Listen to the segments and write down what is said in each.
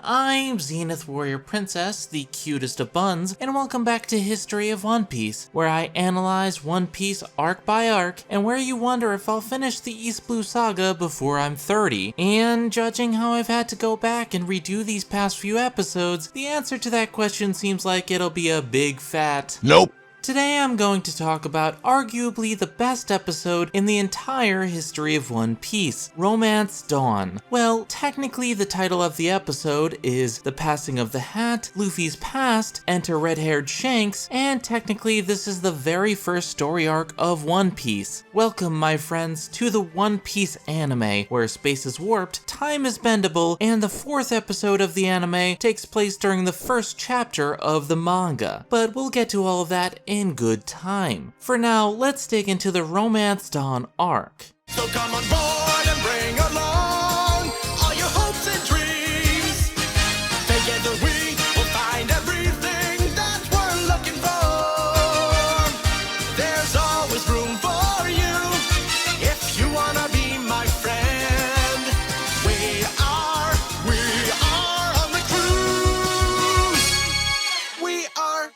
I'm Zenith Warrior Princess, the cutest of buns, and welcome back to History of One Piece, where I analyze One Piece arc by arc, and where you wonder if I'll finish the East Blue Saga before I'm 30. And judging how I've had to go back and redo these past few episodes, the answer to that question seems like it'll be a big fat nope. Today I'm going to talk about arguably the best episode in the entire history of One Piece, Romance Dawn. Well, technically the title of the episode is The Passing of the Hat, Luffy's Past, Enter Red-Haired Shanks, and technically this is the very first story arc of One Piece. Welcome, my friends, to the One Piece anime, where space is warped, time is bendable, and the fourth episode of the anime takes place during the first chapter of the manga. But we'll get to all of that in good time. For now, let's dig into the Romance Dawn arc. So come on board and bring along all your hopes and dreams. Together we will find everything that we're looking for. There's always room for you if you wanna be my friend. We are on the cruise. We are.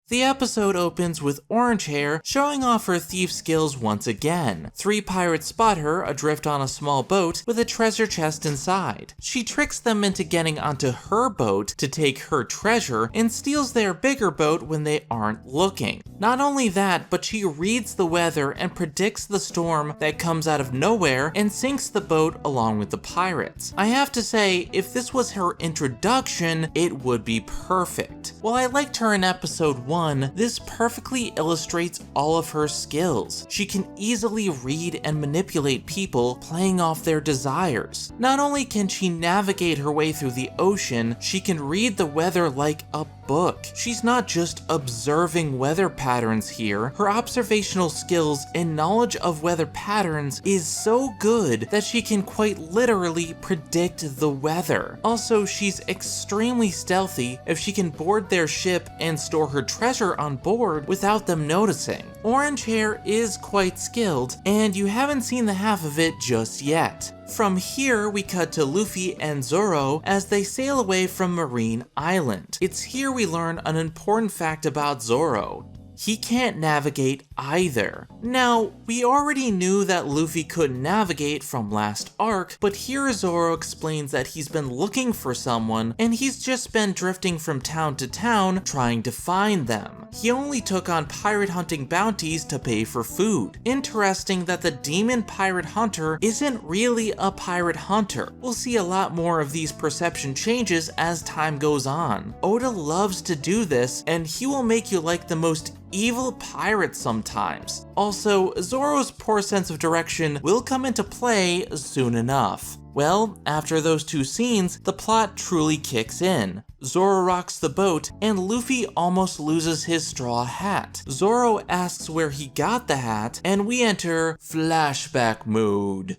The episode opens with Orange Hair showing off her thief skills once again. Three pirates spot her adrift on a small boat with a treasure chest inside. She tricks them into getting onto her boat to take her treasure and steals their bigger boat when they aren't looking. Not only that, but she reads the weather and predicts the storm that comes out of nowhere and sinks the boat along with the pirates. I have to say, if this was her introduction, it would be perfect. While I liked her in episode 1, this perfectly illustrates all of her skills. She can easily read and manipulate people, playing off their desires. Not only can she navigate her way through the ocean, she can read the weather like a book. She's not just observing weather patterns here. Her observational skills and knowledge of weather patterns is so good that she can quite literally predict the weather. Also, she's extremely stealthy if she can board their ship and store her treasure on board without them noticing. Orange Hair is quite skilled, and you haven't seen the half of it just yet. From here, we cut to Luffy and Zoro as they sail away from Marine Island. It's here we learn an important fact about Zoro. He can't navigate either. Now, we already knew that Luffy couldn't navigate from last arc, but here Zoro explains that he's been looking for someone and he's just been drifting from town to town trying to find them. He only took on pirate hunting bounties to pay for food. Interesting that the demon pirate hunter isn't really a pirate hunter. We'll see a lot more of these perception changes as time goes on. Oda loves to do this, and he will make you like the most evil pirates sometimes. Also, Zoro's poor sense of direction will come into play soon enough. Well, after those two scenes, the plot truly kicks in. Zoro rocks the boat, and Luffy almost loses his straw hat. Zoro asks where he got the hat, and we enter flashback mode.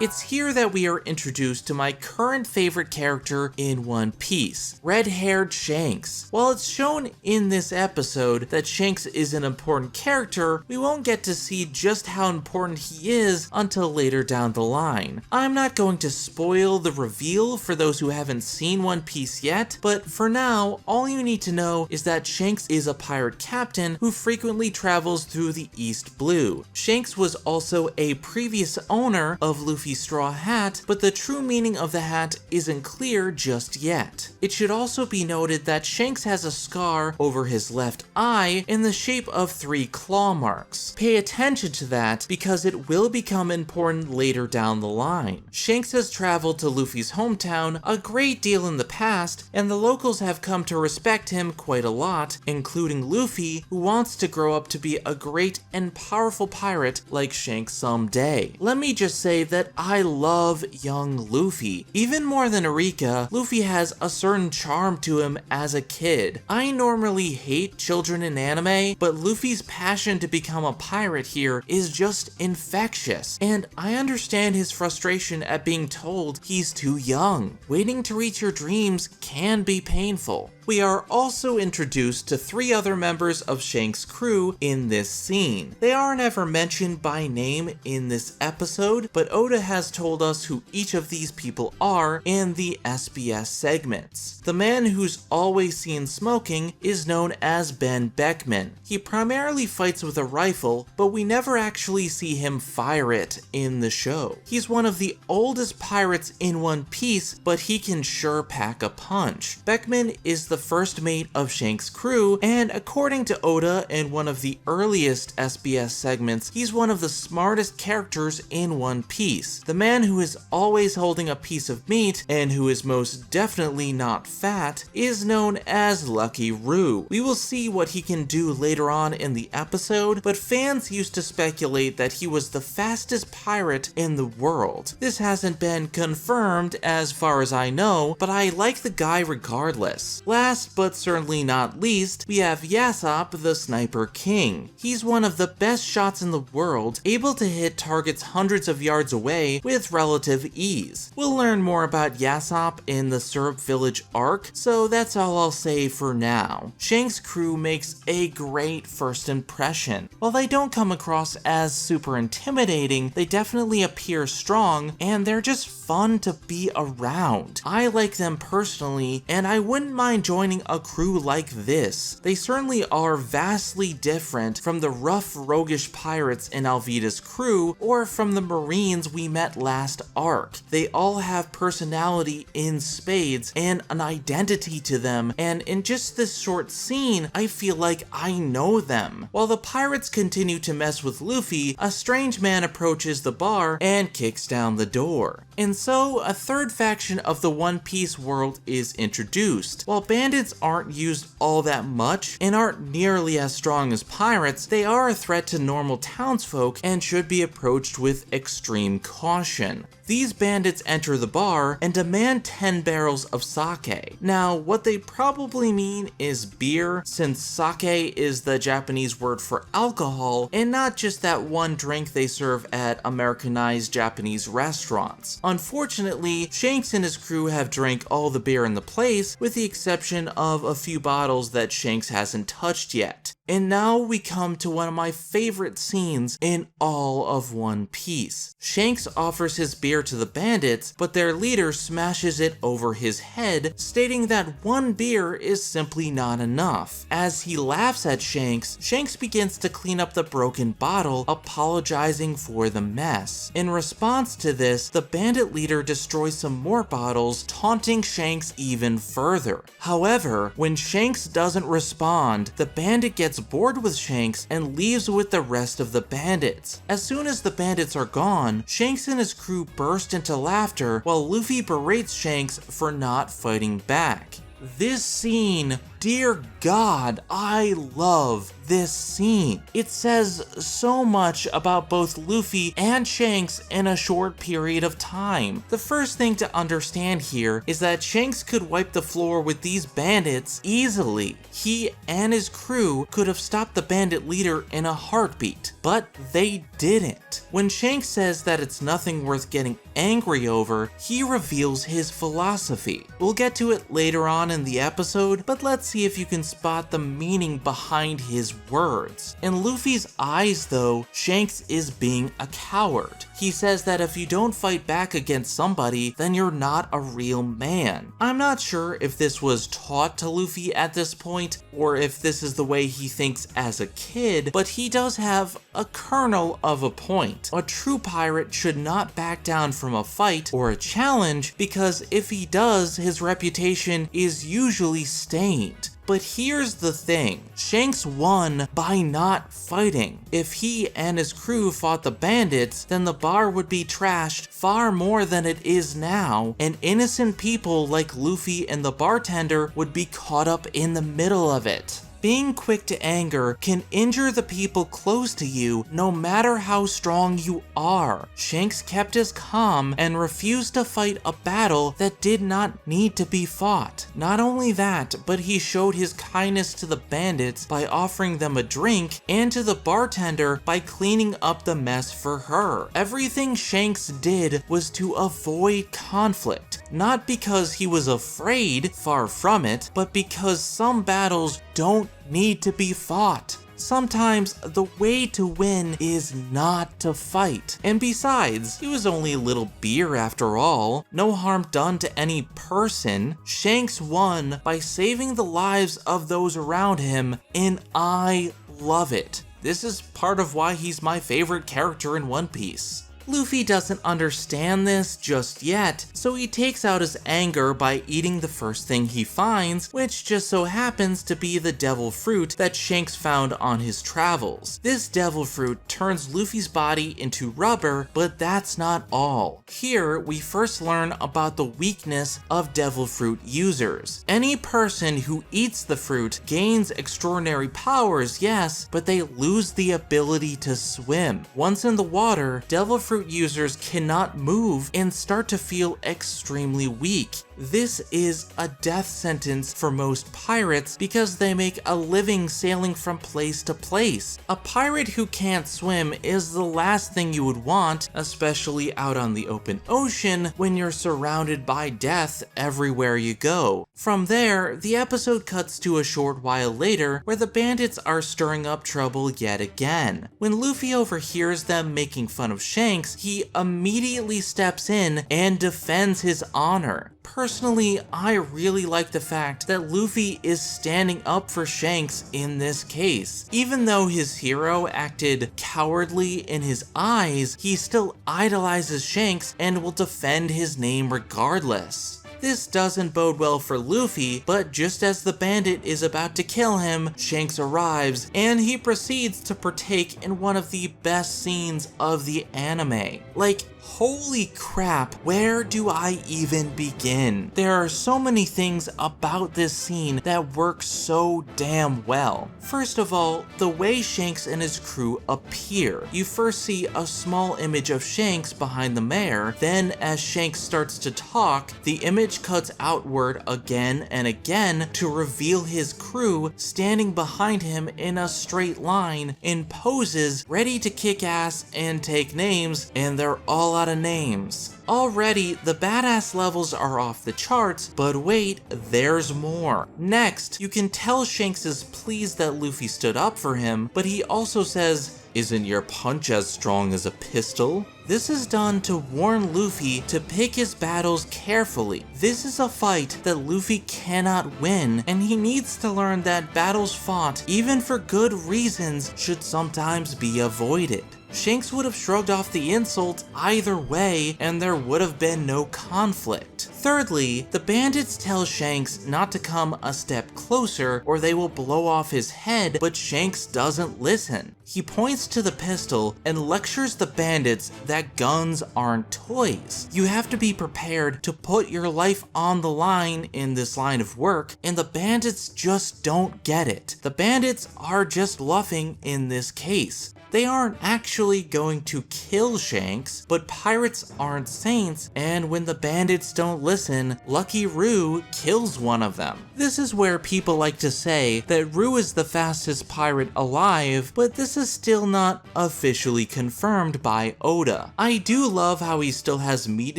It's here that we are introduced to my current favorite character in One Piece, red-haired Shanks. While it's shown in this episode that Shanks is an important character, we won't get to see just how important he is until later down the line. I'm not going to spoil the reveal for those who haven't seen One Piece yet, but for now, all you need to know is that Shanks is a pirate captain who frequently travels through the East Blue. Shanks was also a previous owner of Luffy's straw hat, but the true meaning of the hat isn't clear just yet. It should also be noted that Shanks has a scar over his left eye in the shape of 3 claw marks. Pay attention to that because it will become important later down the line. Shanks has traveled to Luffy's hometown a great deal in the past, and the locals have come to respect him quite a lot, including Luffy, who wants to grow up to be a great and powerful pirate like Shanks someday. Let me just say that I love young Luffy. Even more than Erika, Luffy has a certain charm to him as a kid. I normally hate children in anime, but Luffy's passion to become a pirate here is just infectious, and I understand his frustration at being told he's too young. Waiting to reach your dreams can be painful. we are also introduced to 3 other members of Shanks' crew in this scene. They aren't ever mentioned by name in this episode, but Oda has told us who each of these people are in the SBS segments. The man who's always seen smoking is known as Ben Beckman. He primarily fights with a rifle, but we never actually see him fire it in the show. He's one of the oldest pirates in One Piece, but he can sure pack a punch. Beckman is the first mate of Shanks' crew, and according to Oda in one of the earliest SBS segments, he's one of the smartest characters in One Piece. The man who is always holding a piece of meat, and who is most definitely not fat, is known as Lucky Roo. We will see what he can do later on in the episode, but fans used to speculate that he was the fastest pirate in the world. This hasn't been confirmed as far as I know, but I like the guy regardless. Last but certainly not least, we have Yasopp the Sniper King. He's one of the best shots in the world, able to hit targets hundreds of yards away with relative ease. We'll learn more about Yasopp in the Syrup Village arc, so that's all I'll say for now. Shanks' crew makes a great first impression. While they don't come across as super intimidating, they definitely appear strong, and they're just fun to be around. I like them personally, and I wouldn't mind joining a crew like this. They certainly are vastly different from the rough, roguish pirates in Alvida's crew, or from the Marines we met last arc. They all have personality in spades and an identity to them, and in just this short scene, I feel like I know them. While the pirates continue to mess with Luffy, a strange man approaches the bar and kicks down the door. And so, a third faction of the One Piece world is introduced. While bandits aren't used all that much and aren't nearly as strong as pirates, they are a threat to normal townsfolk and should be approached with extreme caution. These bandits enter the bar and demand 10 barrels of sake. Now, what they probably mean is beer, since sake is the Japanese word for alcohol, and not just that one drink they serve at Americanized Japanese restaurants. Unfortunately, Shanks and his crew have drank all the beer in the place, with the exception of a few bottles that Shanks hasn't touched yet. And now we come to one of my favorite scenes in all of One Piece. Shanks offers his beer to the bandits, but their leader smashes it over his head, stating that one beer is simply not enough. As he laughs at Shanks, Shanks begins to clean up the broken bottle, apologizing for the mess. In response to this, the bandit leader destroys some more bottles, taunting Shanks even further. However, when Shanks doesn't respond, the bandit gets bored with Shanks and leaves with the rest of the bandits. As soon as the bandits are gone, Shanks and his crew burst into laughter while Luffy berates Shanks for not fighting back. This scene, dear God, I love this scene. It says so much about both Luffy and Shanks in a short period of time. The first thing to understand here is that Shanks could wipe the floor with these bandits easily. He and his crew could have stopped the bandit leader in a heartbeat, but they didn't. When Shanks says that it's nothing worth getting angry over, he reveals his philosophy. We'll get to it later on in the episode, but let's see if you can spot the meaning behind his words. In Luffy's eyes though, Shanks is being a coward. He says that if you don't fight back against somebody, then you're not a real man. I'm not sure if this was taught to Luffy at this point, or if this is the way he thinks as a kid, but he does have a kernel of a point. A true pirate should not back down from a fight or a challenge, because if he does, his reputation is usually stained. But here's the thing, Shanks won by not fighting. If he and his crew fought the bandits, then the bar would be trashed far more than it is now, and innocent people like Luffy and the bartender would be caught up in the middle of it. Being quick to anger can injure the people close to you no matter how strong you are. Shanks kept his calm and refused to fight a battle that did not need to be fought. Not only that, but he showed his kindness to the bandits by offering them a drink and to the bartender by cleaning up the mess for her. Everything Shanks did was to avoid conflict, not because he was afraid, far from it, but because some battles don't need to be fought. Sometimes the way to win is not to fight. And besides, he was only a little beer after all. No harm done to any person. Shanks won by saving the lives of those around him, and I love it. This is part of why he's my favorite character in One Piece. Luffy doesn't understand this just yet, so he takes out his anger by eating the first thing he finds, which just so happens to be the devil fruit that Shanks found on his travels. This devil fruit turns Luffy's body into rubber, but that's not all. Here, we first learn about the weakness of devil fruit users. Any person who eats the fruit gains extraordinary powers, yes, but they lose the ability to swim. Once in the water, devil fruit users cannot move and start to feel extremely weak. This is a death sentence for most pirates because they make a living sailing from place to place. A pirate who can't swim is the last thing you would want, especially out on the open ocean when you're surrounded by death everywhere you go. From there, the episode cuts to a short while later where the bandits are stirring up trouble yet again. When Luffy overhears them making fun of Shanks, he immediately steps in and defends his honor. Personally, I really like the fact that Luffy is standing up for Shanks in this case. Even though his hero acted cowardly in his eyes, he still idolizes Shanks and will defend his name regardless. This doesn't bode well for Luffy, but just as the bandit is about to kill him, Shanks arrives, and he proceeds to partake in one of the best scenes of the anime. Like, holy crap, where do I even begin? There are so many things about this scene that work so damn well. First of all, the way Shanks and his crew appear. You first see a small image of Shanks behind the mayor, then as Shanks starts to talk, the image cuts outward again and again to reveal his crew standing behind him in a straight line in poses ready to kick ass and take names, and they're all out of names. Already, the badass levels are off the charts, but wait, there's more. Next, you can tell Shanks is pleased that Luffy stood up for him, but he also says, "Isn't your punch as strong as a pistol?" This is done to warn Luffy to pick his battles carefully. This is a fight that Luffy cannot win, and he needs to learn that battles fought, even for good reasons, should sometimes be avoided. Shanks would have shrugged off the insult either way, and there would have been no conflict. Thirdly, the bandits tell Shanks not to come a step closer or they will blow off his head, but Shanks doesn't listen. He points to the pistol and lectures the bandits that guns aren't toys. You have to be prepared to put your life on the line in this line of work, and the bandits just don't get it. The bandits are just bluffing in this case. They aren't actually going to kill Shanks, but pirates aren't saints, and when the bandits don't listen, Lucky Roo kills one of them. This is where people like to say that Roo is the fastest pirate alive, but this is still not officially confirmed by Oda. I do love how he still has meat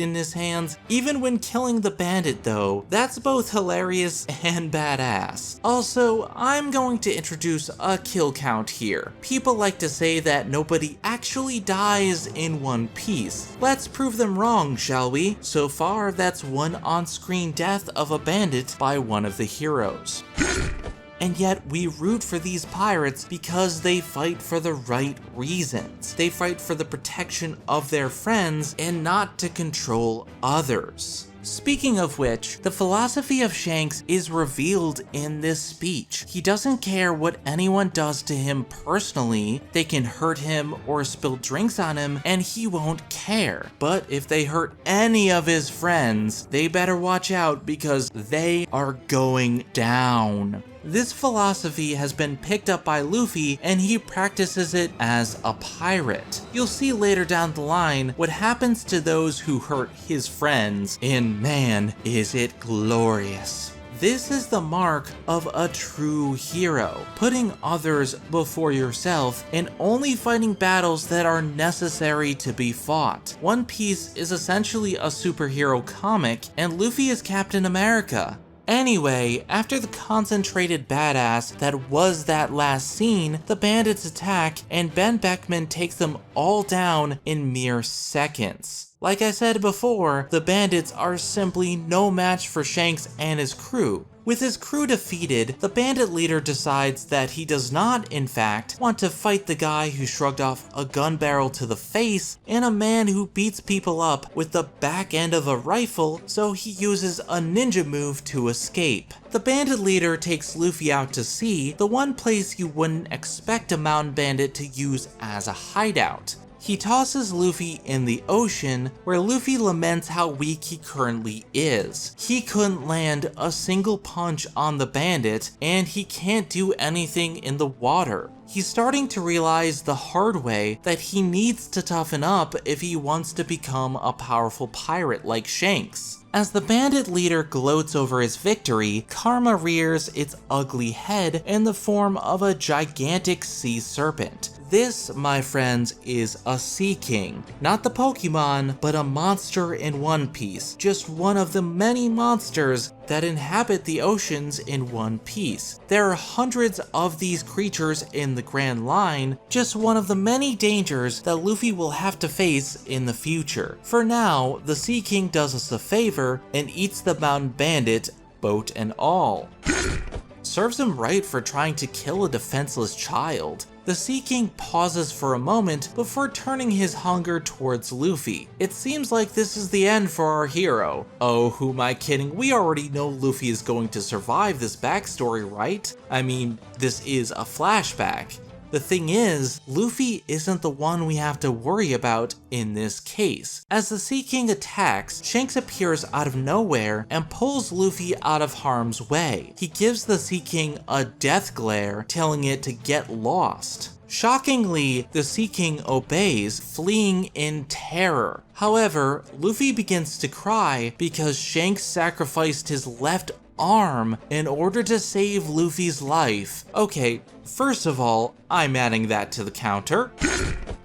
in his hands, even when killing the bandit though. That's both hilarious and badass. Also, I'm going to introduce a kill count here. People like to say that nobody actually dies in One Piece. Let's prove them wrong, shall we? So far, that's one on-screen death of a bandit by one of the heroes. And yet we root for these pirates because they fight for the right reasons. They fight for the protection of their friends and not to control others. Speaking of which, the philosophy of Shanks is revealed in this speech. He doesn't care what anyone does to him personally. They can hurt him or spill drinks on him and he won't care. But if they hurt any of his friends, they better watch out because they are going down. This philosophy has been picked up by Luffy and he practices it as a pirate. You'll see later down the line what happens to those who hurt his friends, and man, is it glorious. This is the mark of a true hero, putting others before yourself and only fighting battles that are necessary to be fought. One Piece is essentially a superhero comic, and Luffy is Captain America. Anyway, after the concentrated badass that was that last scene, the bandits attack and Ben Beckman takes them all down in mere seconds. Like I said before, the bandits are simply no match for Shanks and his crew. With his crew defeated, the bandit leader decides that he does not, in fact, want to fight the guy who shrugged off a gun barrel to the face and a man who beats people up with the back end of a rifle, so he uses a ninja move to escape. The bandit leader takes Luffy out to sea, the one place you wouldn't expect a mountain bandit to use as a hideout. He tosses Luffy in the ocean, where Luffy laments how weak he currently is. He couldn't land a single punch on the bandit, and he can't do anything in the water. He's starting to realize the hard way that he needs to toughen up if he wants to become a powerful pirate like Shanks. As the bandit leader gloats over his victory, Karma rears its ugly head in the form of a gigantic sea serpent. This, my friends, is a Sea King. Not the Pokemon, but a monster in One Piece. Just one of the many monsters that inhabit the oceans in One Piece. There are hundreds of these creatures in the Grand Line, just one of the many dangers that Luffy will have to face in the future. For now, the Sea King does us a favor and eats the mountain bandit, boat and all. Serves him right for trying to kill a defenseless child. The Sea King pauses for a moment before turning his hunger towards Luffy. It seems like this is the end for our hero. Oh, who am I kidding? We already know Luffy is going to survive this backstory, right? I mean, this is a flashback. The thing is, Luffy isn't the one we have to worry about in this case. As the Sea King attacks, Shanks appears out of nowhere and pulls Luffy out of harm's way. He gives the Sea King a death glare, telling it to get lost. Shockingly, the Sea King obeys, fleeing in terror. However, Luffy begins to cry because Shanks sacrificed his left arm in order to save Luffy's life. Okay, first of all, I'm adding that to the counter.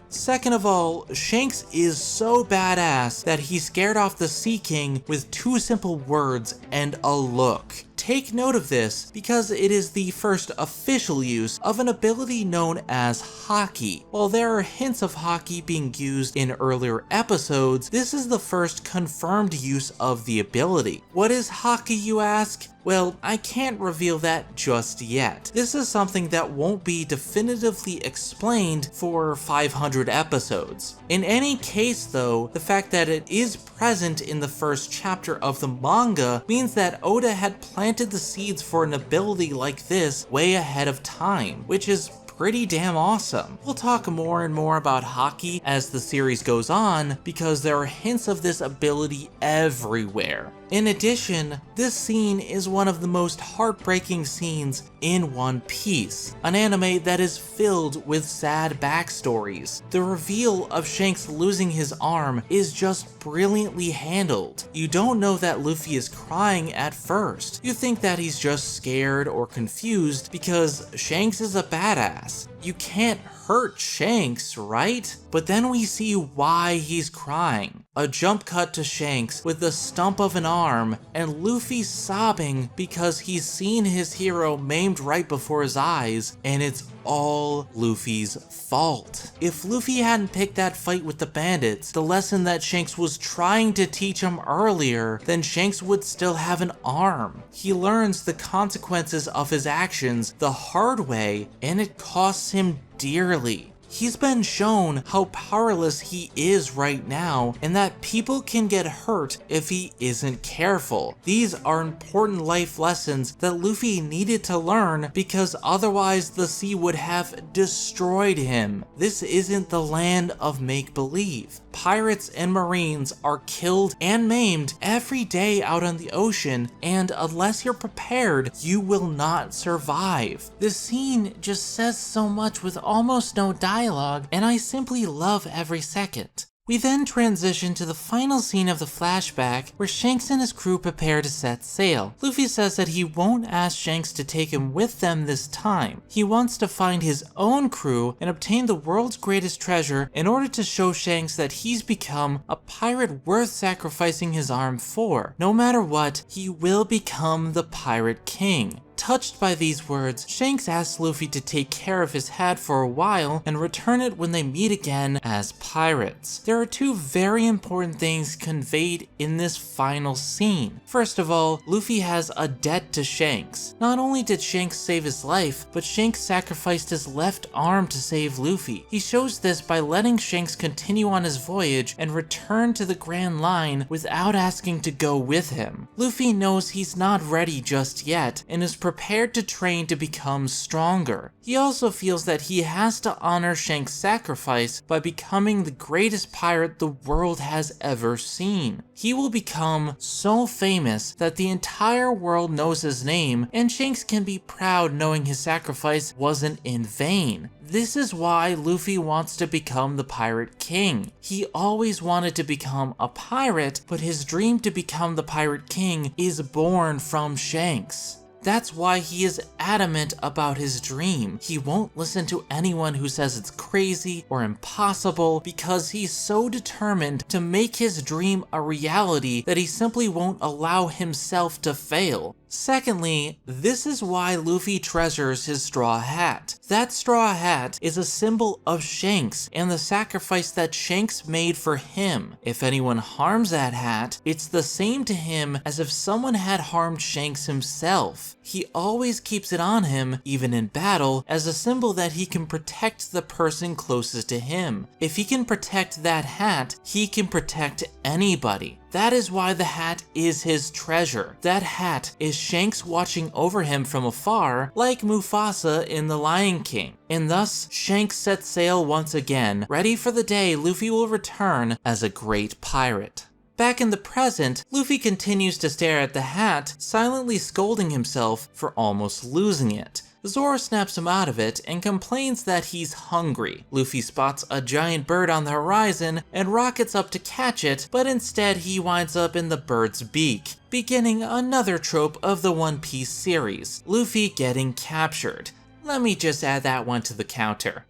Second of all, Shanks is so badass that he scared off the Sea King with 2 simple words and a look. Take note of this because it is the first official use of an ability known as Haki. While there are hints of Haki being used in earlier episodes, this is the first confirmed use of the ability. What is Haki, you ask? Well, I can't reveal that just yet. This is something that won't be definitively explained for 500 episodes. In any case though, the fact that it is present in the first chapter of the manga means that Oda had planted the seeds for an ability like this way ahead of time, which is pretty damn awesome. We'll talk more and more about Haki as the series goes on because there are hints of this ability everywhere. In addition, this scene is one of the most heartbreaking scenes in One Piece, an anime that is filled with sad backstories. The reveal of Shanks losing his arm is just brilliantly handled. You don't know that Luffy is crying at first. You think that he's just scared or confused because Shanks is a badass. You can't hurt Shanks, right? But then we see why he's crying. A jump cut to Shanks with the stump of an arm and Luffy sobbing because he's seen his hero maimed right before his eyes, and it's all Luffy's fault. If Luffy hadn't picked that fight with the bandits, the lesson that Shanks was trying to teach him earlier, then Shanks would still have an arm. He learns the consequences of his actions the hard way, and it costs him dearly. He's been shown how powerless he is right now, and that people can get hurt if he isn't careful. These are important life lessons that Luffy needed to learn, because otherwise the sea would have destroyed him. This isn't the land of make-believe. Pirates and Marines are killed and maimed every day out on the ocean, and unless you're prepared, you will not survive. This scene just says so much with almost no dialogue, and I simply love every second. We then transition to the final scene of the flashback, where Shanks and his crew prepare to set sail. Luffy says that he won't ask Shanks to take him with them this time. He wants to find his own crew and obtain the world's greatest treasure in order to show Shanks that he's become a pirate worth sacrificing his arm for. No matter what, he will become the Pirate King. Touched by these words, Shanks asks Luffy to take care of his hat for a while and return it when they meet again as pirates. There are two very important things conveyed in this final scene. First of all, Luffy has a debt to Shanks. Not only did Shanks save his life, but Shanks sacrificed his left arm to save Luffy. He shows this by letting Shanks continue on his voyage and return to the Grand Line without asking to go with him. Luffy knows he's not ready just yet and is prepared to train to become stronger. He also feels that he has to honor Shanks' sacrifice by becoming the greatest pirate the world has ever seen. He will become so famous that the entire world knows his name, and Shanks can be proud knowing his sacrifice wasn't in vain. This is why Luffy wants to become the Pirate King. He always wanted to become a pirate, but his dream to become the Pirate King is born from Shanks. That's why he is adamant about his dream. He won't listen to anyone who says it's crazy or impossible, because he's so determined to make his dream a reality that he simply won't allow himself to fail. Secondly, this is why Luffy treasures his straw hat. That straw hat is a symbol of Shanks and the sacrifice that Shanks made for him. If anyone harms that hat, it's the same to him as if someone had harmed Shanks himself. He always keeps it on him, even in battle, as a symbol that he can protect the person closest to him. If he can protect that hat, he can protect anybody. That is why the hat is his treasure. That hat is Shanks watching over him from afar, like Mufasa in The Lion King. And thus, Shanks sets sail once again, ready for the day Luffy will return as a great pirate. Back in the present, Luffy continues to stare at the hat, silently scolding himself for almost losing it. Zoro snaps him out of it and complains that he's hungry. Luffy spots a giant bird on the horizon and rockets up to catch it, but instead he winds up in the bird's beak, beginning another trope of the One Piece series, Luffy getting captured. Let me just add that one to the counter.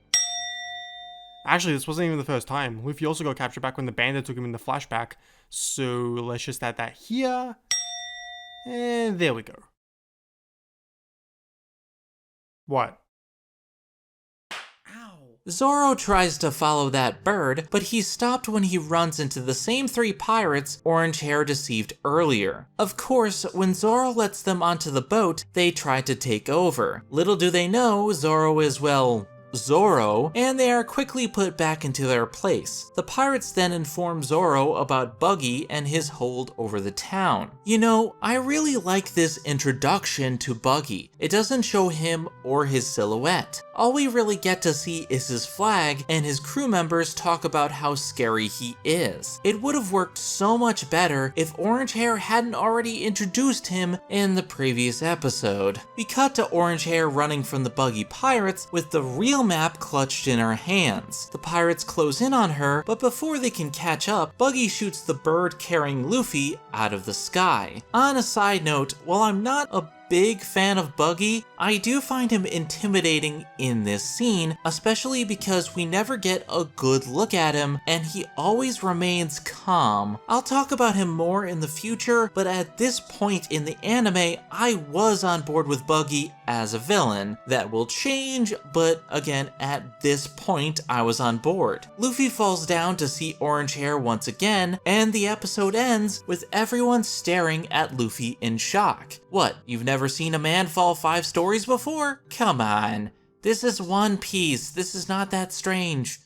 Actually, this wasn't even the first time. Luffy also got captured back when the bandit took him in the flashback, so let's just add that here, and there we go. What? Ow. Zoro tries to follow that bird, but he's stopped when he runs into the same three pirates Orange Hair deceived earlier. Of course, when Zoro lets them onto the boat, they try to take over. Little do they know, Zoro is, well, Zoro, and they are quickly put back into their place. The pirates then inform Zoro about Buggy and his hold over the town. You know, I really like this introduction to Buggy. It doesn't show him or his silhouette. All we really get to see is his flag, and his crew members talk about how scary he is. It would have worked so much better if Orange Hair hadn't already introduced him in the previous episode. We cut to Orange Hair running from the Buggy pirates with the real map clutched in her hands. The pirates close in on her, but before they can catch up, Buggy shoots the bird carrying Luffy out of the sky. On a side note, while I'm not a big fan of Buggy, I do find him intimidating in this scene, especially because we never get a good look at him and he always remains calm. I'll talk about him more in the future, but at this point in the anime, I was on board with Buggy as a villain. That will change, but again, at this point, I was on board. Luffy falls down to see Orange Hair once again, and the episode ends with everyone staring at Luffy in shock. What, you've never seen a man fall 5 stories before? Come on. This is One Piece. This is not that strange.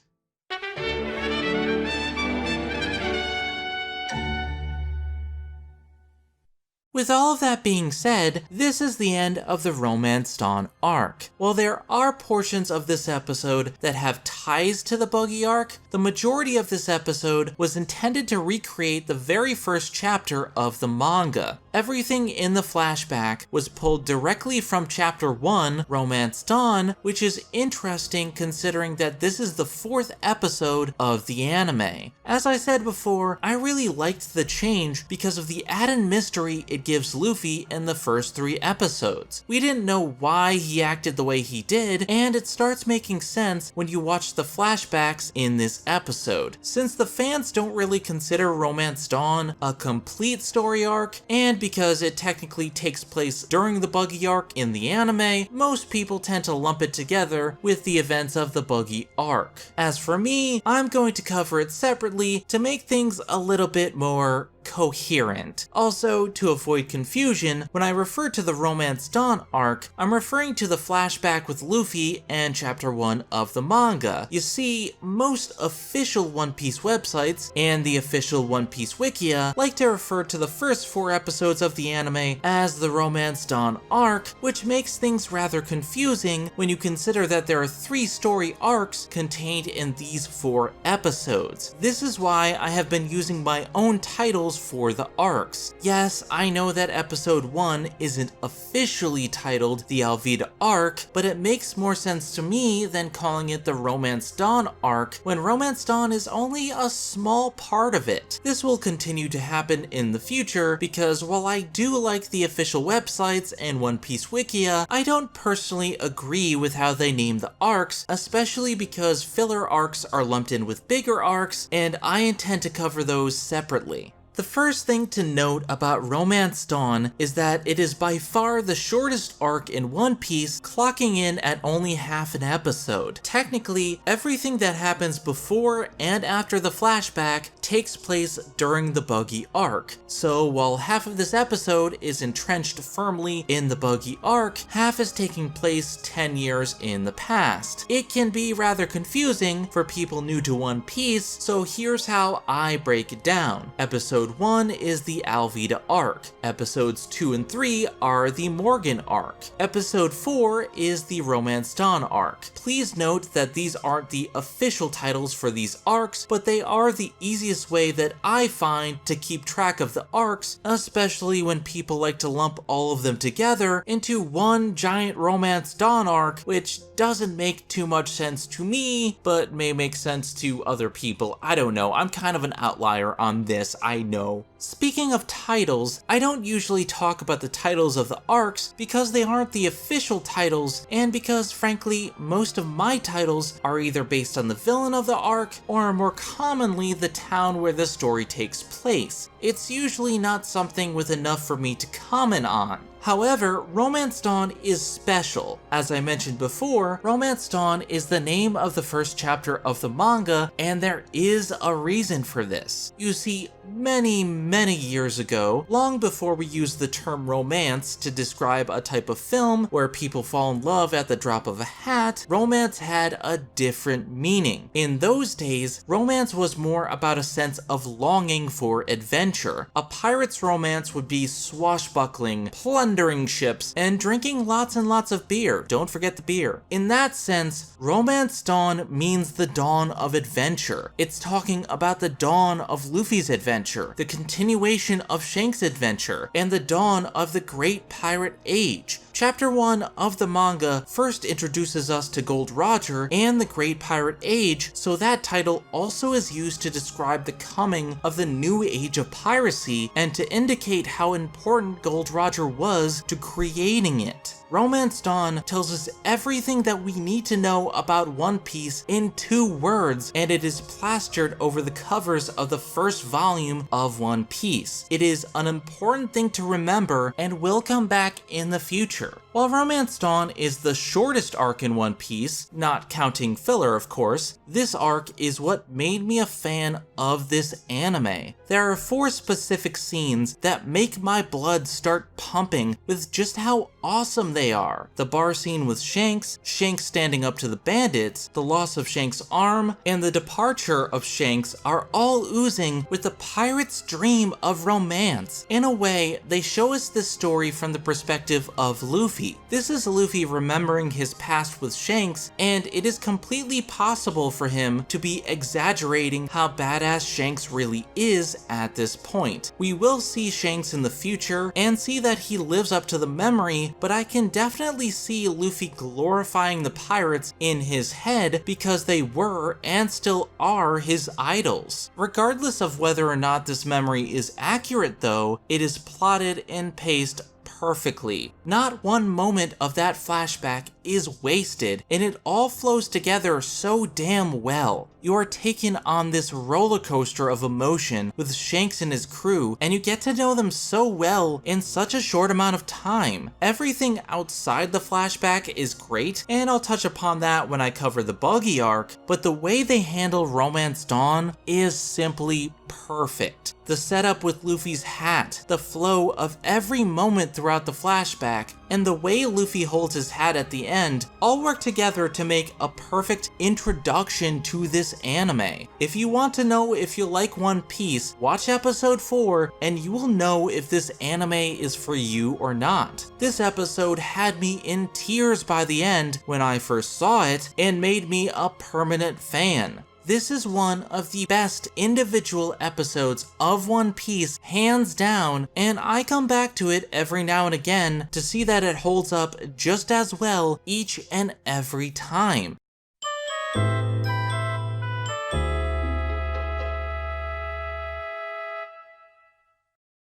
With all of that being said, this is the end of the Romance Dawn arc. While there are portions of this episode that have ties to the Buggy arc, the majority of this episode was intended to recreate the very first chapter of the manga. Everything in the flashback was pulled directly from Chapter 1, Romance Dawn, which is interesting considering that this is the 4th episode of the anime. As I said before, I really liked the change because of the added mystery it gives Luffy in the first 3 episodes. We didn't know why he acted the way he did, and it starts making sense when you watch the flashbacks in this episode. Since the fans don't really consider Romance Dawn a complete story arc, and because it technically takes place during the Buggy arc in the anime, most people tend to lump it together with the events of the Buggy arc. As for me, I'm going to cover it separately to make things a little bit more coherent. Also, to avoid confusion, when I refer to the Romance Dawn arc, I'm referring to the flashback with Luffy and Chapter 1 of the manga. You see, most official One Piece websites and the official One Piece Wikia like to refer to the first 4 episodes of the anime as the Romance Dawn arc, which makes things rather confusing when you consider that there are 3 story arcs contained in these 4 episodes. This is why I have been using my own titles for the arcs. Yes, I know that episode 1 isn't officially titled the Alvida Arc, but it makes more sense to me than calling it the Romance Dawn arc when Romance Dawn is only a small part of it. This will continue to happen in the future because while I do like the official websites and One Piece Wikia, I don't personally agree with how they name the arcs, especially because filler arcs are lumped in with bigger arcs, and I intend to cover those separately. The first thing to note about Romance Dawn is that it is by far the shortest arc in One Piece, clocking in at only half an episode. Technically, everything that happens before and after the flashback takes place during the Buggy arc. So while half of this episode is entrenched firmly in the Buggy arc, half is taking place 10 years in the past. It can be rather confusing for people new to One Piece, so here's how I break it down. Episode 1 is the Alvida Arc. Episodes 2 and 3 are the Morgan Arc. Episode 4 is the Romance Dawn Arc. Please note that these aren't the official titles for these arcs, but they are the easiest way that I find to keep track of the arcs, especially when people like to lump all of them together into one giant Romance Dawn arc, which doesn't make too much sense to me, but may make sense to other people. I don't know, I'm kind of an outlier on this, I know. Speaking of titles, I don't usually talk about the titles of the arcs because they aren't the official titles, and because frankly, most of my titles are either based on the villain of the arc, or more commonly the town where the story takes place. It's usually not something with enough for me to comment on. However, Romance Dawn is special. As I mentioned before, Romance Dawn is the name of the first chapter of the manga, and there is a reason for this. You see, many years ago, long before we used the term romance to describe a type of film where people fall in love at the drop of a hat, romance had a different meaning. In those days, romance was more about a sense of longing for adventure. A pirate's romance would be swashbuckling, plundering ships, and drinking lots and lots of beer. Don't forget the beer. In that sense, Romance Dawn means the dawn of adventure. It's talking about the dawn of Luffy's adventure, the continuation of Shanks' adventure, and the dawn of the Great Pirate Age. Chapter 1 of the manga first introduces us to Gold Roger and the Great Pirate Age, so that title also is used to describe the coming of the new age of piracy and to indicate how important Gold Roger was to creating it. Romance Dawn tells us everything that we need to know about One Piece in 2 words, and it is plastered over the covers of the first volume of One Piece. It is an important thing to remember and will come back in the future. While Romance Dawn is the shortest arc in One Piece, not counting filler of course, this arc is what made me a fan of this anime. There are 4 specific scenes that make my blood start pumping with just how awesome they they are. The bar scene with Shanks, Shanks standing up to the bandits, the loss of Shanks' arm, and the departure of Shanks are all oozing with the pirate's dream of romance. In a way, they show us this story from the perspective of Luffy. This is Luffy remembering his past with Shanks, and it is completely possible for him to be exaggerating how badass Shanks really is at this point. We will see Shanks in the future and see that he lives up to the memory, but I can definitely see Luffy glorifying the pirates in his head because they were and still are his idols. Regardless of whether or not this memory is accurate though, it is plotted and paced perfectly. Not one moment of that flashback is wasted, and it all flows together so damn well. You are taken on this roller coaster of emotion with Shanks and his crew, and you get to know them so well in such a short amount of time. Everything outside the flashback is great, and I'll touch upon that when I cover the Buggy arc, but the way they handle Romance Dawn is simply perfect. The setup with Luffy's hat, the flow of every moment throughout the flashback, and the way Luffy holds his hat at the end all work together to make a perfect introduction to this anime. If you want to know if you like One Piece, watch episode 4 and you will know if this anime is for you or not. This episode had me in tears by the end when I first saw it and made me a permanent fan. This is one of the best individual episodes of One Piece, hands down, and I come back to it every now and again to see that it holds up just as well each and every time.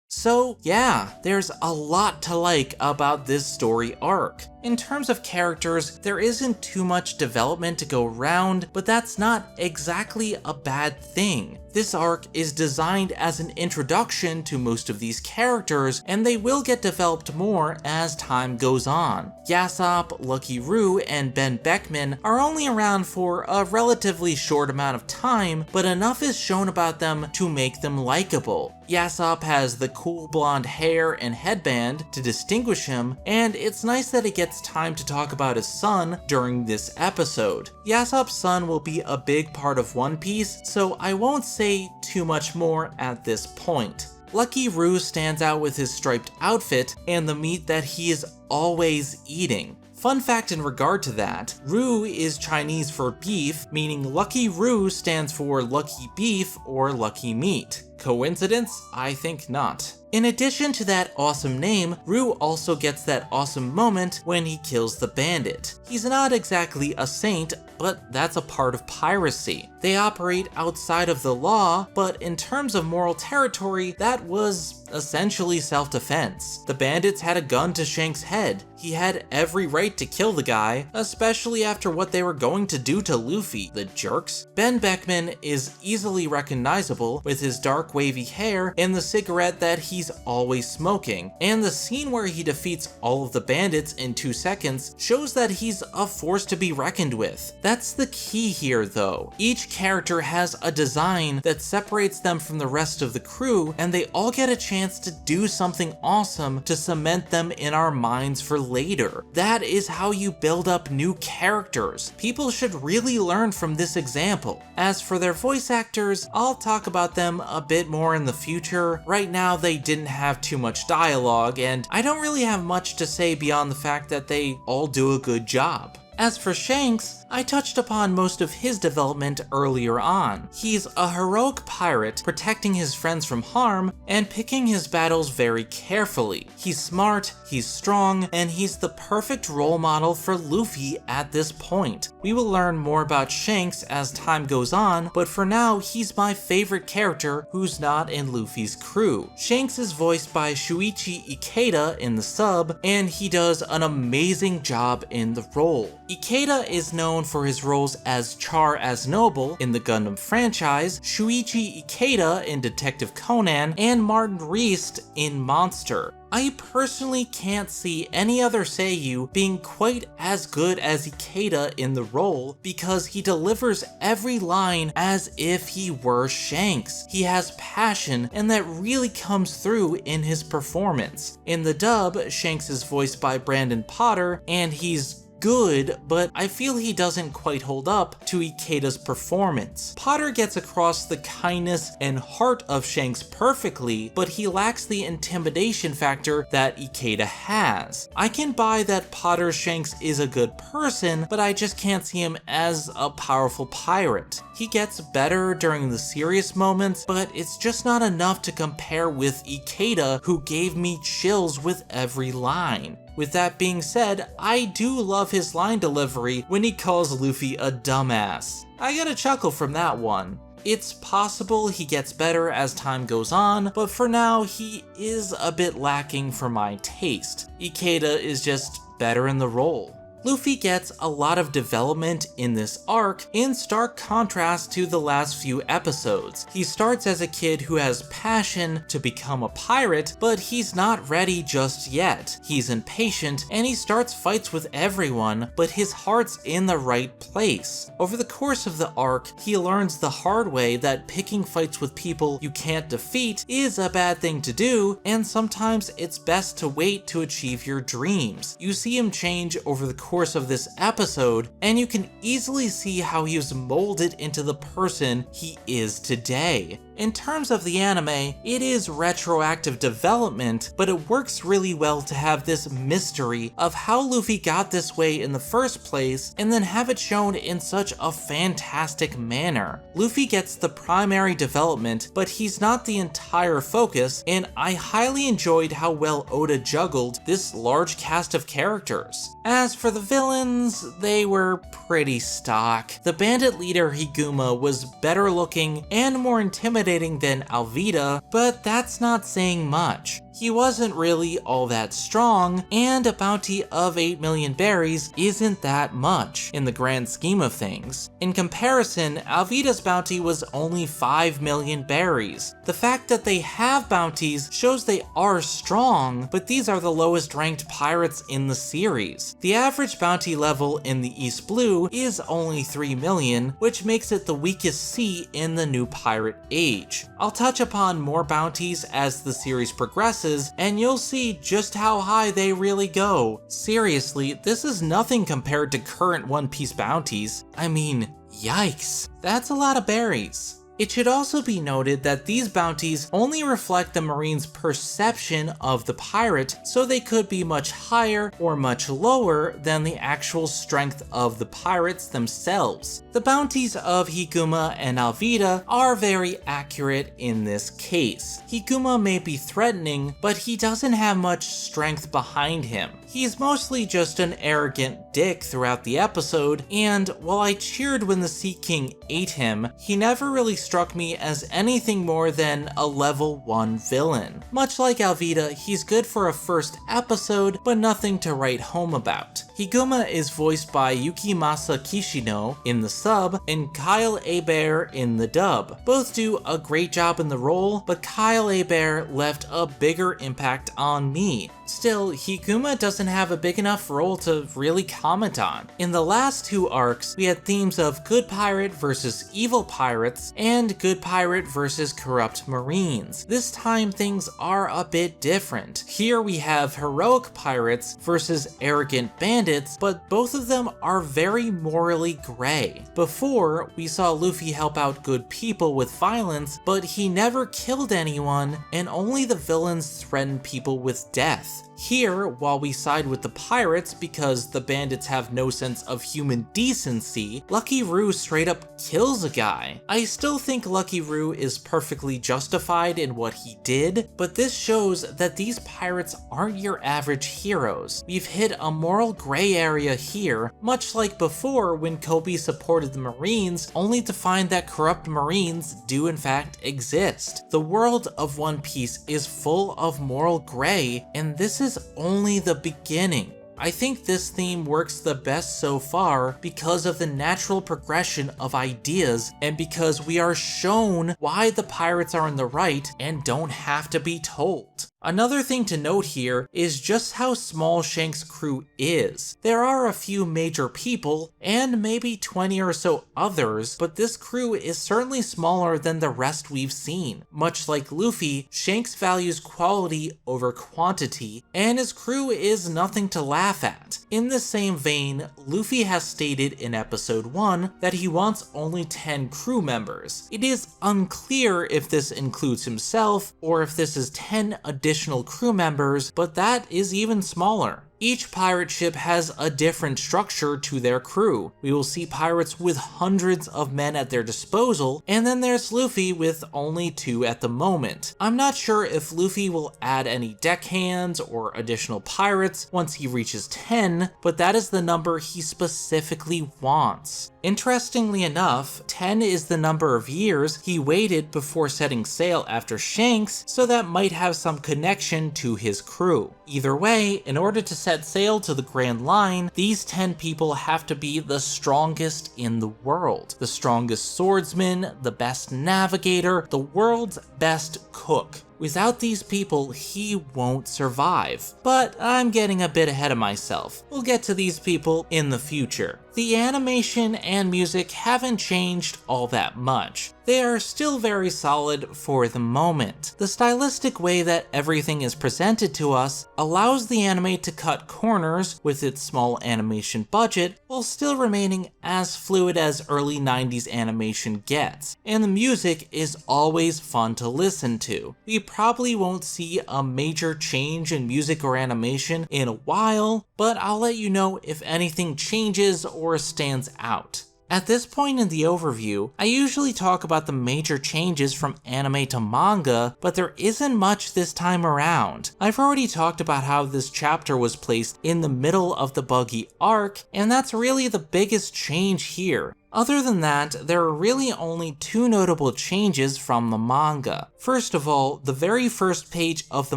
So yeah, there's a lot to like about this story arc. In terms of characters, there isn't too much development to go around, but that's not exactly a bad thing. This arc is designed as an introduction to most of these characters, and they will get developed more as time goes on. Yasopp, Lucky Roo, and Ben Beckman are only around for a relatively short amount of time, but enough is shown about them to make them likable. Yasopp has the cool blonde hair and headband to distinguish him, and it's nice that he gets time to talk about his son during this episode. Yasopp's son will be a big part of One Piece, so I won't say too much more at this point. Lucky Roo stands out with his striped outfit and the meat that he is always eating. Fun fact in regard to that, Roo is Chinese for beef, meaning Lucky Roo stands for lucky beef or lucky meat. Coincidence? I think not. In addition to that awesome name, Roo also gets that awesome moment when he kills the bandit. He's not exactly a saint, but that's a part of piracy. They operate outside of the law, but in terms of moral territory, that was essentially self-defense. The bandits had a gun to Shanks' head. He had every right to kill the guy, especially after what they were going to do to Luffy, the jerks. Ben Beckman is easily recognizable with his dark wavy hair and the cigarette that he's always smoking, and the scene where he defeats all of the bandits in 2 seconds shows that he's a force to be reckoned with. That's the key here though. Each character has a design that separates them from the rest of the crew, and they all get a chance to do something awesome to cement them in our minds for later. That is how you build up new characters. People should really learn from this example. As for their voice actors, I'll talk about them a bit more in the future. Right now they didn't have too much dialogue, and I don't really have much to say beyond the fact that they all do a good job. As for Shanks, I touched upon most of his development earlier on. He's a heroic pirate protecting his friends from harm and picking his battles very carefully. He's smart, he's strong, and he's the perfect role model for Luffy at this point. We will learn more about Shanks as time goes on, but for now he's my favorite character who's not in Luffy's crew. Shanks is voiced by Shuichi Ikeda in the sub, and he does an amazing job in the role. Ikeda is known for his roles as Char as Noble in the Gundam franchise, Shuichi Ikeda in Detective Conan, and Martin Reist in Monster. I personally can't see any other seiyuu being quite as good as Ikeda in the role because he delivers every line as if he were Shanks. He has passion, and that really comes through in his performance. In the dub, Shanks is voiced by Brandon Potter, and he's good, but I feel he doesn't quite hold up to Ikeda's performance. Potter gets across the kindness and heart of Shanks perfectly, but he lacks the intimidation factor that Ikeda has. I can buy that Potter's Shanks is a good person, but I just can't see him as a powerful pirate. He gets better during the serious moments, but it's just not enough to compare with Ikeda, who gave me chills with every line. With that being said, I do love his line delivery when he calls Luffy a dumbass. I get a chuckle from that one. It's possible he gets better as time goes on, but for now he is a bit lacking for my taste. Ikeda is just better in the role. Luffy gets a lot of development in this arc, in stark contrast to the last few episodes. He starts as a kid who has passion to become a pirate, but he's not ready just yet. He's impatient, and he starts fights with everyone, but his heart's in the right place. Over the course of the arc, he learns the hard way that picking fights with people you can't defeat is a bad thing to do, and sometimes it's best to wait to achieve your dreams. You see him change over the course of this episode, and you can easily see how he was molded into the person he is today. In terms of the anime, it is retroactive development, but it works really well to have this mystery of how Luffy got this way in the first place, and then have it shown in such a fantastic manner. Luffy gets the primary development, but he's not the entire focus, and I highly enjoyed how well Oda juggled this large cast of characters. As for the villains, they were pretty stock. The bandit leader Higuma was better looking and more intimidating than Alvida, but that's not saying much. He wasn't really all that strong, and a bounty of 8 million berries isn't that much in the grand scheme of things. In comparison, Alvida's bounty was only 5 million berries. The fact that they have bounties shows they are strong, but these are the lowest ranked pirates in the series. The average bounty level in the East Blue is only 3 million, which makes it the weakest sea in the new pirate age. I'll touch upon more bounties as the series progresses, and you'll see just how high they really go. Seriously, this is nothing compared to current One Piece bounties. I mean, yikes. That's a lot of berries. It should also be noted that these bounties only reflect the Marine's perception of the pirate, so they could be much higher or much lower than the actual strength of the pirates themselves. The bounties of Higuma and Alvida are very accurate in this case. Higuma may be threatening, but he doesn't have much strength behind him. He's mostly just an arrogant dick throughout the episode, and while I cheered when the Sea King ate him, he never really struck me as anything more than a level 1 villain. Much like Alvida, he's good for a first episode, but nothing to write home about. Higuma is voiced by Yukimasa Kishino in the sub, and Kyle Hebert in the dub. Both do a great job in the role, but Kyle Hebert left a bigger impact on me. Still, Higuma doesn't have a big enough role to really comment on. In the last two arcs, we had themes of good pirate versus evil pirates, and good pirate versus corrupt marines. This time things are a bit different. Here we have heroic pirates versus arrogant bandits, but both of them are very morally gray. Before, we saw Luffy help out good people with violence, but he never killed anyone, and only the villains threatened people with death. Here, while we side with the pirates because the bandits have no sense of human decency, Lucky Roo straight up kills a guy. I still think Lucky Roo is perfectly justified in what he did, but this shows that these pirates aren't your average heroes. We've hit a moral gray area here, much like before when Kobe supported the Marines, only to find that corrupt Marines do in fact exist. The world of One Piece is full of moral gray, and this is only the beginning. I think this theme works the best so far because of the natural progression of ideas and because we are shown why the pirates are in the right and don't have to be told. Another thing to note here is just how small Shanks' crew is. There are a few major people, and maybe 20 or so others, but this crew is certainly smaller than the rest we've seen. Much like Luffy, Shanks values quality over quantity, and his crew is nothing to laugh at. In the same vein, Luffy has stated in episode 1 that he wants only 10 crew members. It is unclear if this includes himself, or if this is 10 additional crew members, but that is even smaller. Each pirate ship has a different structure to their crew. We will see pirates with hundreds of men at their disposal, and then there's Luffy with only 2 at the moment. I'm not sure if Luffy will add any deckhands or additional pirates once he reaches 10, but that is the number he specifically wants. Interestingly enough, 10 is the number of years he waited before setting sail after Shanks, so that might have some connection to his crew. Either way, in order to set sail to the Grand Line, these 10 people have to be the strongest in the world. The strongest swordsman, the best navigator, the world's best cook. Without these people, he won't survive. But I'm getting a bit ahead of myself. We'll get to these people in the future. The animation and music haven't changed all that much. They are still very solid for the moment. The stylistic way that everything is presented to us allows the anime to cut corners with its small animation budget while still remaining as fluid as early 90s animation gets. And the music is always fun to listen to. We probably won't see a major change in music or animation in a while, but I'll let you know if anything changes or stands out. At this point in the overview, I usually talk about the major changes from anime to manga, but there isn't much this time around. I've already talked about how this chapter was placed in the middle of the Buggy arc, and that's really the biggest change here. Other than that, there are really only 2 notable changes from the manga. First of all, the very first page of the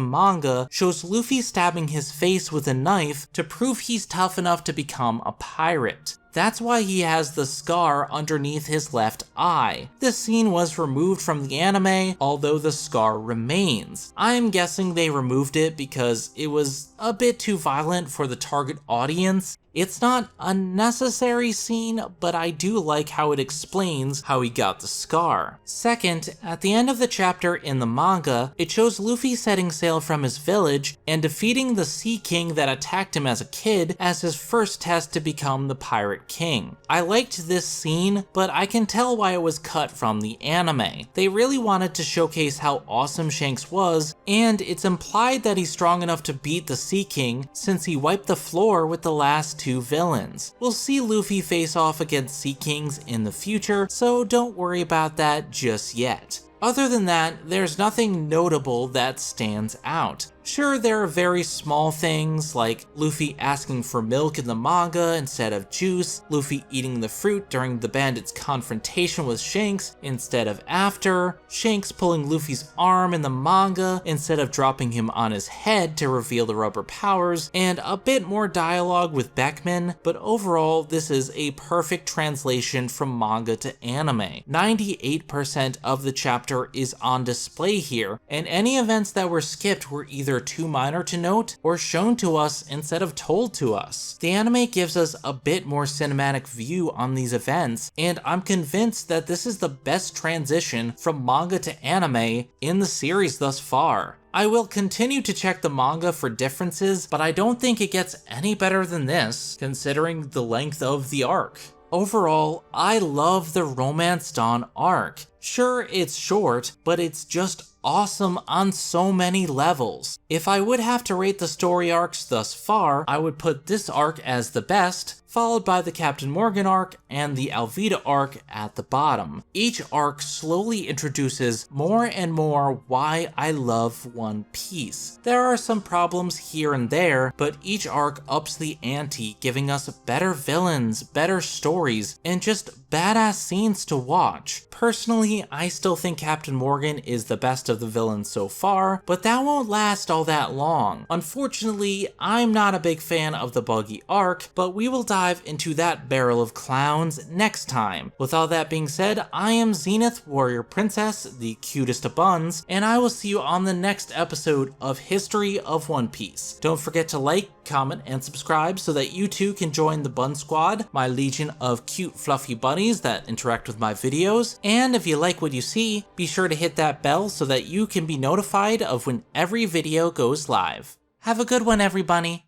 manga shows Luffy stabbing his face with a knife to prove he's tough enough to become a pirate. That's why he has the scar underneath his left eye. This scene was removed from the anime, although the scar remains. I'm guessing they removed it because it was a bit too violent for the target audience. It's not a necessary scene, but I do like how it explains how he got the scar. Second, at the end of the chapter in the manga, it shows Luffy setting sail from his village and defeating the Sea King that attacked him as a kid as his first test to become the Pirate King. I liked this scene, but I can tell why it was cut from the anime. They really wanted to showcase how awesome Shanks was, and it's implied that he's strong enough to beat the Sea King since he wiped the floor with the last 2 villains. We'll see Luffy face off against Sea Kings in the future, so don't worry about that just yet. Other than that, there's nothing notable that stands out. Sure, there are very small things like Luffy asking for milk in the manga instead of juice, Luffy eating the fruit during the bandits' confrontation with Shanks instead of after, Shanks pulling Luffy's arm in the manga instead of dropping him on his head to reveal the rubber powers, and a bit more dialogue with Beckman, but overall this is a perfect translation from manga to anime. 98% of the chapter is on display here, and any events that were skipped were either too minor to note or shown to us instead of told to us. The anime gives us a bit more cinematic view on these events, and I'm convinced that this is the best transition from manga to anime in the series thus far. I will continue to check the manga for differences, but I don't think it gets any better than this, considering the length of the arc. Overall, I love the Romance Dawn arc. Sure, it's short, but it's just awesome on so many levels. If I would have to rate the story arcs thus far, I would put this arc as the best, followed by the Captain Morgan arc and the Alvida arc at the bottom. Each arc slowly introduces more and more why I love One Piece. There are some problems here and there, but each arc ups the ante, giving us better villains, better stories, and just badass scenes to watch. Personally, Personally, I still think Captain Morgan is the best of the villains so far, but that won't last all that long. Unfortunately, I'm not a big fan of the Buggy arc, but we will dive into that barrel of clowns next time. With all that being said, I am Zenith Warrior Princess, the cutest of buns, and I will see you on the next episode of History of One Piece. Don't forget to like, comment, and subscribe so that you too can join the Bun Squad, my legion of cute fluffy bunnies that interact with my videos. And if you like what you see, be sure to hit that bell so that you can be notified of when every video goes live. Have a good one, everybody.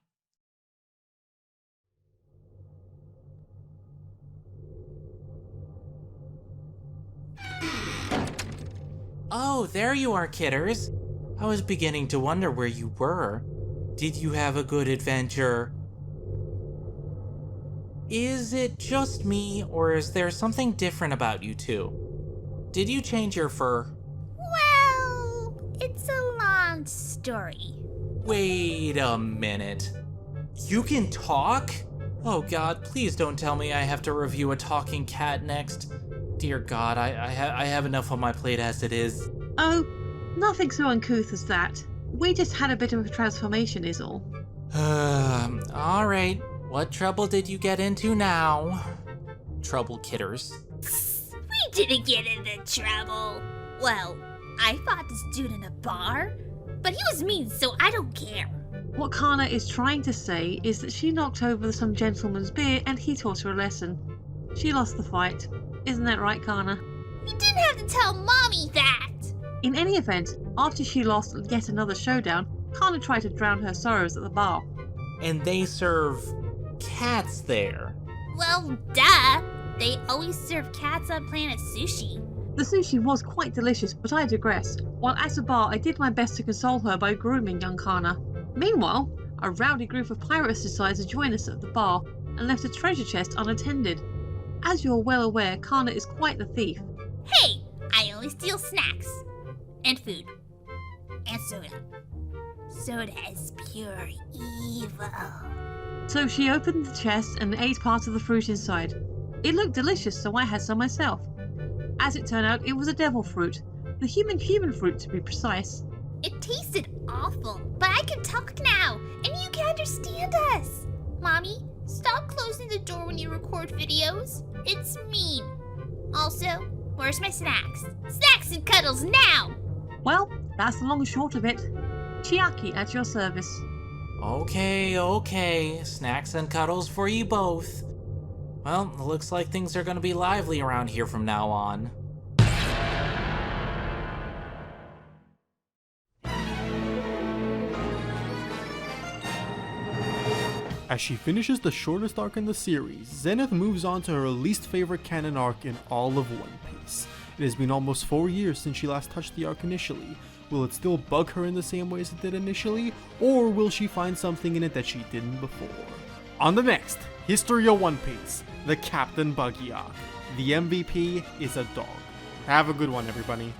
Oh, there you are, kidders. I was beginning to wonder where you were. Did you have a good adventure? Is it just me, or is there something different about you two? Did you change your fur? Well, it's a long story. Wait a minute. You can talk? Oh god, please don't tell me I have to review a talking cat next. Dear god, I have enough on my plate as it is. Oh, nothing so uncouth as that. We just had a bit of a transformation is all. Alright, what trouble did you get into now? Trouble, kidders. We didn't get into trouble. Well, I fought this dude in a bar, but he was mean, so I don't care. What Kana is trying to say is that she knocked over some gentleman's beer and he taught her a lesson. She lost the fight. Isn't that right, Kana? You didn't have to tell Mommy that. In any event, after she lost yet another showdown, Kana tried to drown her sorrows at the bar. And they serve cats there. Well, duh. They always serve cats on Planet Sushi. The sushi was quite delicious, but I digress. While at a bar, I did my best to console her by grooming young Kana. Meanwhile, a rowdy group of pirates decided to join us at the bar and left a treasure chest unattended. As you're well aware, Kana is quite the thief. Hey, I only steal snacks. And food. And soda. Soda is pure evil. So she opened the chest and ate part of the fruit inside. It looked delicious, so I had some myself. As it turned out, it was a devil fruit. The human fruit, to be precise. It tasted awful, but I can talk now, and you can understand us. Mommy, stop closing the door when you record videos. It's mean. Also, where's my snacks? Snacks and cuddles now! Well, that's the long and short of it. CHIAKI at your service. Okay. Snacks and cuddles for you both. Well, it looks like things are gonna be lively around here from now on. As she finishes the shortest arc in the series, Zenith moves on to her least favorite canon arc in all of One Piece. It has been almost 4 years since she last touched the arc initially. Will it still bug her in the same way as it did initially, or will she find something in it that she didn't before? On the next, History of One Piece, the Captain Buggy arc. The MVP is a dog. Have a good one, everybody.